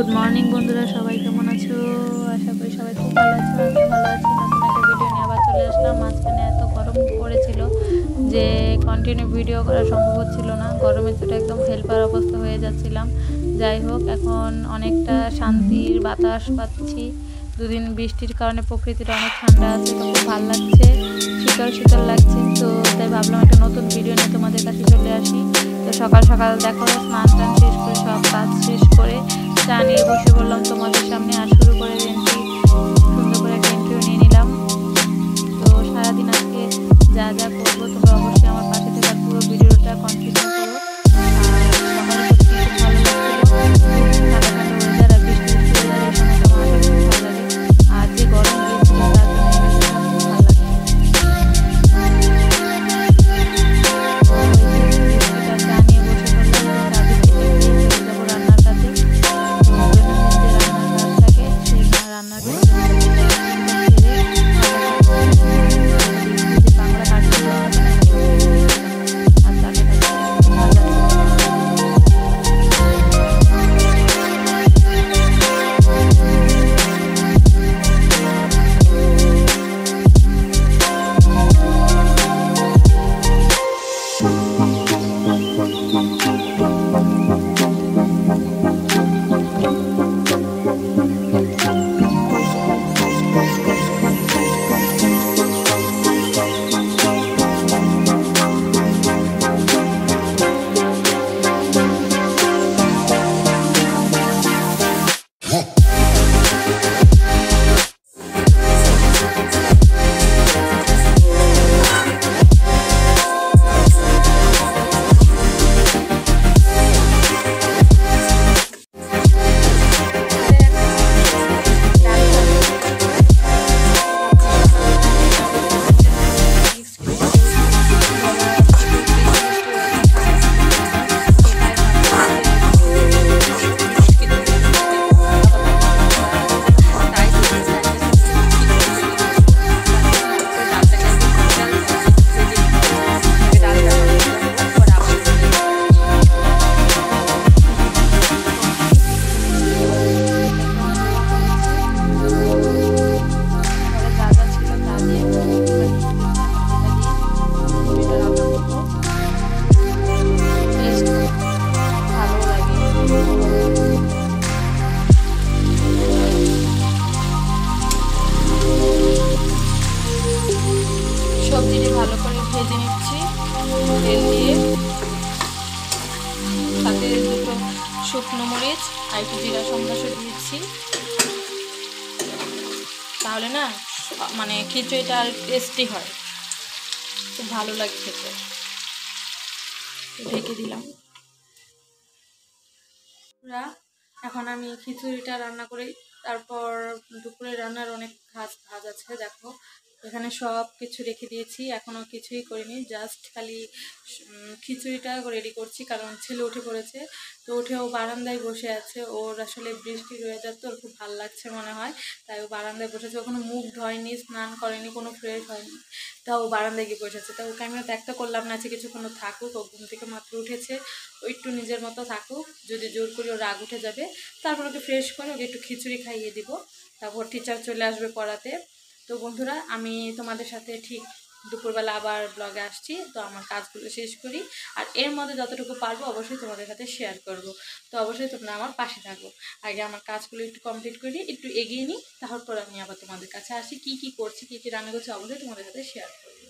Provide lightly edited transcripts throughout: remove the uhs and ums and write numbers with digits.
Good morning বন্ধুরা, সবাই কেমন আছো? আশা করি সবাই খুব ভালো আছো। আমিও ভালো আছি। নতুন একটা ভিডিও নিয়ে আবার চলে আসলাম। মাঝখানে এত গরম পড়েছিল যে কন্টিনিউ ভিডিও করা সম্ভব হচ্ছিল না। গরমের চোটে একদম হেল্পার অবস্থা হয়ে যাচ্ছিলাম। যাই হোক, এখন অনেকটা শান্তির বাতাস পাচ্ছি। দুদিন বৃষ্টির কারণে প্রকৃতিটা অনেক ঠান্ডা আছে, তো খুব ভালো লাগছে, শীতল শীতল লাগছে। তো তাই ভাবলাম একটা নতুন ভিডিও নিয়ে তোমাদের কাছে চলে আসি। তো সকাল সকাল দেখো, স্নান টান শেষ করে সব কাজ শেষ করে চা নিয়ে বসে বললাম তোমাদের সামনে। আর শুরু করে সুন্দর করে একটা ইন্টারভিউ নিয়ে নিলাম। তো সারাদিন আজকে যা যা করবো তোমরা অবশ্যই আমার পাশে থেকে পুরো ভিডিওটা কন্টিনিউ করো। আর সকালে সত্যি খুব ভালো লাগছিল, ঠান্ডা ঠান্ডা ওয়েদার আর বৃষ্টি বৃষ্টি ওয়েদার, এই সময়টা আমার কাছে খুব ভালো লাগে। আর যে গরম দিয়েছিল তার জন্য এই ওয়েদারটা খুব ভালো লাগে। চা নিয়ে বসে পড়লাম, চা বিস্কিট খেয়ে চলে যাবো রান্নার কাজে। রান্নার বাংলা সবজিটি ভালো করে ভেজে নিচ্ছি তেল দিয়ে, সাথে দুটো শুকনো মরিচ আর একটু জিরা সম্বাসও দিয়েছি। তাহলে না মানে খিচুড়িটা আর টেস্টি হয়, খুব ভালো লাগে খেতে। ঢেকে দিলাম। এখন আমি খিচুড়িটা রান্না করি, তারপর দুপুরে রান্নার অনেক ভাজ আছে। দেখো এখানে সব কিছু রেখে দিয়েছি, এখনও কিছুই করিনি, জাস্ট খালি খিচুড়িটা রেডি করছি। কারণ ছেলে উঠে পড়েছে, তো উঠেও বারান্দায় বসে আছে। ওর আসলে বৃষ্টির ওয়েদার তো, ওর খুব ভালো লাগছে মনে হয়, তাই ও বারান্দায় বসেছে। ওখানে মুখ ধোয়নি, স্নান করেনি, কোনো ফ্রেশ হয়নি, তাও ও বারান্দায় গিয়ে বসেছে। তা ওকে আমি ত্যাগ করলাম না, আছে কিছুক্ষণ থাকুক। ও ঘুম থেকে মাত্র উঠেছে, ও একটু নিজের মতো থাকুক। যদি জোর করে ওর রাগ উঠে যাবে, তারপর ওকে ফ্রেশ করে ওকে একটু খিচুড়ি খাইয়ে দিব, তারপর টিচার চলে আসবে পড়াতে। তো বন্ধুরা, আমি তোমাদের সাথে ঠিক দুপুরবেলা আবার ব্লগে আসছি। তো আমার কাজগুলো শেষ করি, আর এর মধ্যে যতটুকু পারবো অবশ্যই তোমাদের সাথে শেয়ার করব। তো অবশ্যই তোমরা আমার পাশে থাকো। আগে আমার কাজগুলো একটু কমপ্লিট করি, একটু এগিয়ে নিই, তারপর আমি আবার তোমাদের কাছে আসি। কি কি করছি, কি কি রান্না করছি, অবশ্যই তোমাদের সাথে শেয়ার করবো।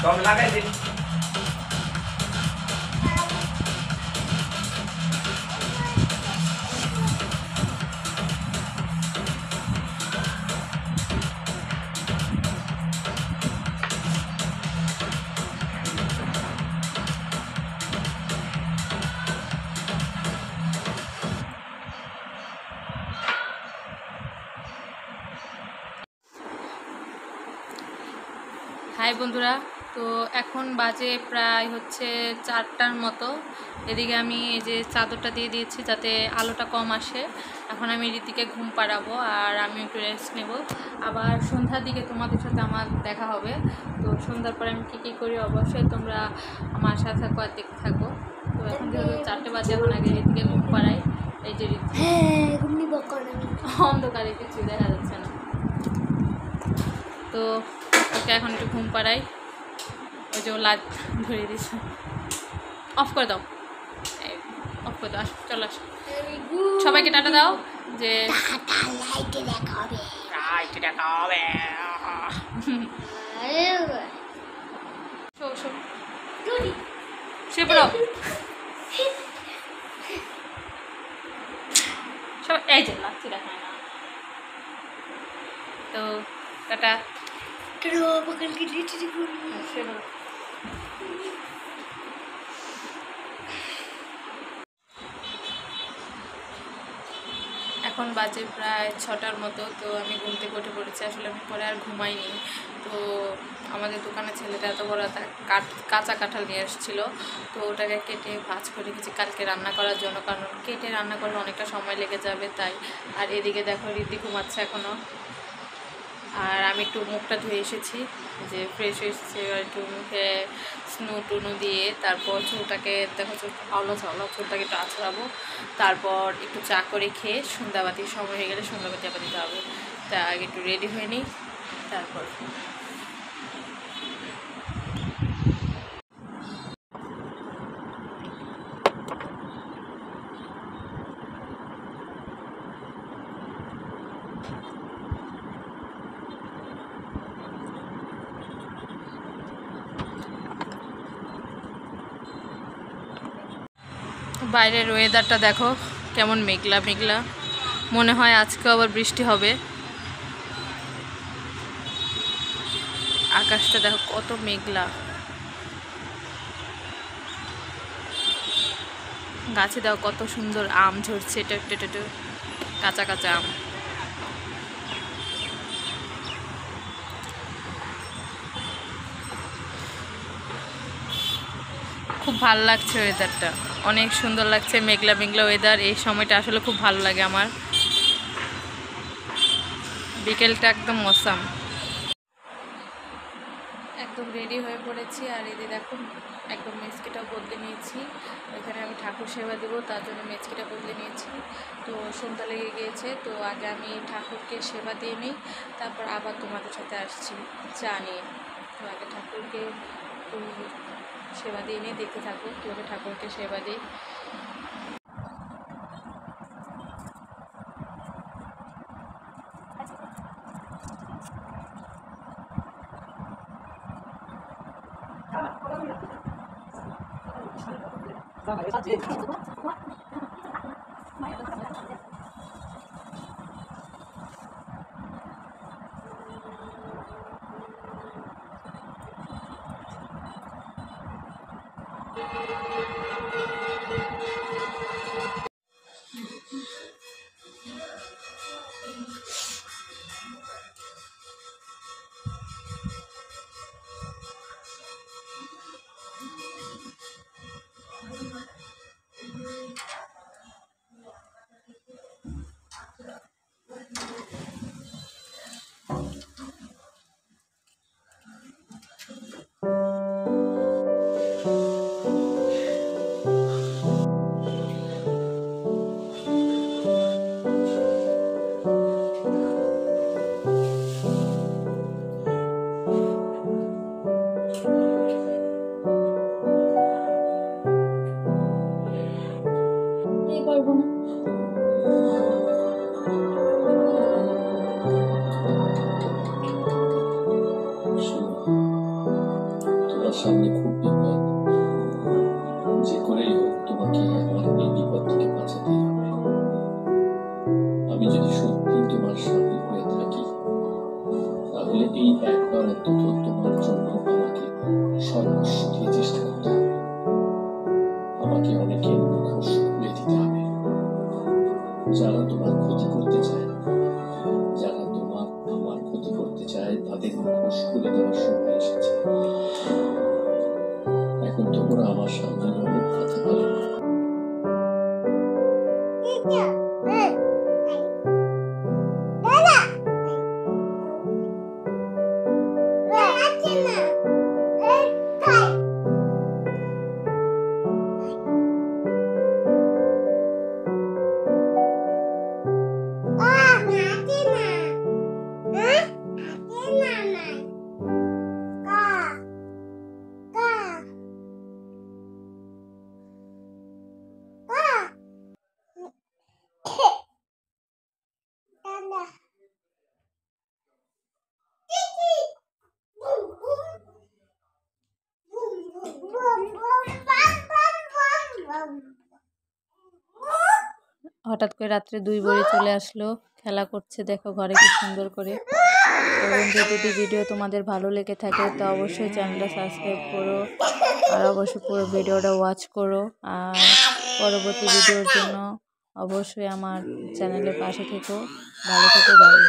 Còn lá cái gì? High বন্ধুরা, তো এখন বাজে প্রায় হচ্ছে 4টার মতো। এদিকে আমি এই যে চাদরটা দিয়ে দিয়েছি যাতে আলোটা কম আসে। এখন আমি রীতিকে ঘুম পাড়াবো আর আমি একটু রেস্ট নেব। আবার সন্ধ্যার দিকে তোমাদের সাথে আমার দেখা হবে। তো সন্ধ্যার পরে আমি কী কী করি অবশ্যই তোমরা আমার সাথে থাকো আর দেখতে থাকো। তো এখন যেহেতু 4টে বাজে, এখন আগে রীতিকে ঘুম পাড়াই। এই যে রীতি অন্ধকারে কিছু দেখা যাচ্ছে না, তো ওকে এখন একটু ঘুম পাড়াই। ওই যে ও লাইট ধরিয়ে দিচ্ছে, অফ করে দাও, অফ করে দাও, চলো আসো। সবাইকে টাটা দাও, যে দেখা হবে। শুয়ে পড়ো সবাই, এই যে লাগছে দেখায় না। তো টাটা, শুয়ে পড়ো। এখন বাজে প্রায় 6টার মতো। তো আমি ঘুম থেকে উঠে পড়েছি। আসলে আমি পরে আর ঘুমাইনি। তো আমাদের দোকানের ছেলেটা এত বড় একটা কাঁচা কাঁঠাল নিয়ে এসেছিলো। তো ওটাকে কেটে ভাজ করে রেখেছি কালকে রান্না করার জন্য, কারণ কেটে রান্না করলে অনেকটা সময় লেগে যাবে তাই। আর এদিকে দেখো রীতি ঘুমাচ্ছে এখনও। আর আমি একটু মুখটা ধুয়ে এসেছি, যে ফ্রেশ হয়েছে, একটু মুখে স্নো টুনো দিয়ে তারপর চুলটাকে দেখো আলো চুলটাকে একটু আছড়াবো। তারপর একটু চা করে খেয়ে সন্ধ্যাবাতির সময় হয়ে গেলে সন্ধ্যাবাতি আবার দিতে হবে। তা আগে একটু রেডি হয়ে নিই তারপর। বাইরের ওয়েদারটা দেখো কেমন মেঘলা মেঘলা, মনে হয় আজকে আবার বৃষ্টি হবে। আকাশটা দেখো কত মেঘলা। গাছে দেখো কত সুন্দর আম ঝরছে, এটা কাঁচা কাঁচা আম। খুব ভালো লাগছে ওয়েদারটা, অনেক সুন্দর লাগছে, মেঘলা মেঘলা ওয়েদার। এই সময়টা আসলে খুব ভালো লাগে আমার। বিকেলটা একদম মৌসাম। একদম রেডি হয়ে পড়েছি। আর এদিকে দেখুন একদম মেচকিটাও বদলে নিয়েছি। এখানে আমি ঠাকুর সেবা দেবো, তার জন্য মেচকিটা বদলে নিয়েছি। তো সন্ধ্যা লেগে গিয়েছে, তো আগে আমি ঠাকুরকে সেবা দিয়ে নিই, তারপর আবার তোমাদের সাথে আসছি চা নিয়ে। তো আগে ঠাকুরকে সেবা দিয়ে নিয়ে দেখতে থাকো কীভাবে ঠাকুরকে সেবা দিই। সামনে খুব বিপদ, যে করেই হোক তোমাকে আমার এই বিপদ থেকে বাঁচাতেই হবে। আমি যদি সত্যি তোমার স্বামী হয়ে থাকি, তাহলে এই একবার অন্তত তোমার জন্য আমাকে সর্বস্ব দিয়ে চেষ্টা করতে হবে। আমাকে অনেকের মুখোশ খুলে দিতে হবে, যারা তোমার ক্ষতি করতে চায়, যারা তোমার আমার ক্ষতি করতে চায়, তাদের মুখোশ খুলে দেওয়ার সময় এসেছে। সামনে অনেক কথা বলে। হঠাৎ করে রাত্রে 2 বড়ি চলে আসলো, খেলা করছে দেখো ঘরে কি সুন্দর করে। তো বন্ধু, যদি ভিডিও তোমাদের ভালো লেগে থাকে তো অবশ্যই চ্যানেলটা সাবস্ক্রাইব করো আর অবশ্যই পুরো ভিডিওটা ওয়াচ করো। আর পরবর্তী ভিডিওর জন্য অবশ্যই আমার চ্যানেলের পাশে থেকো। ভালো থেকো, বাই।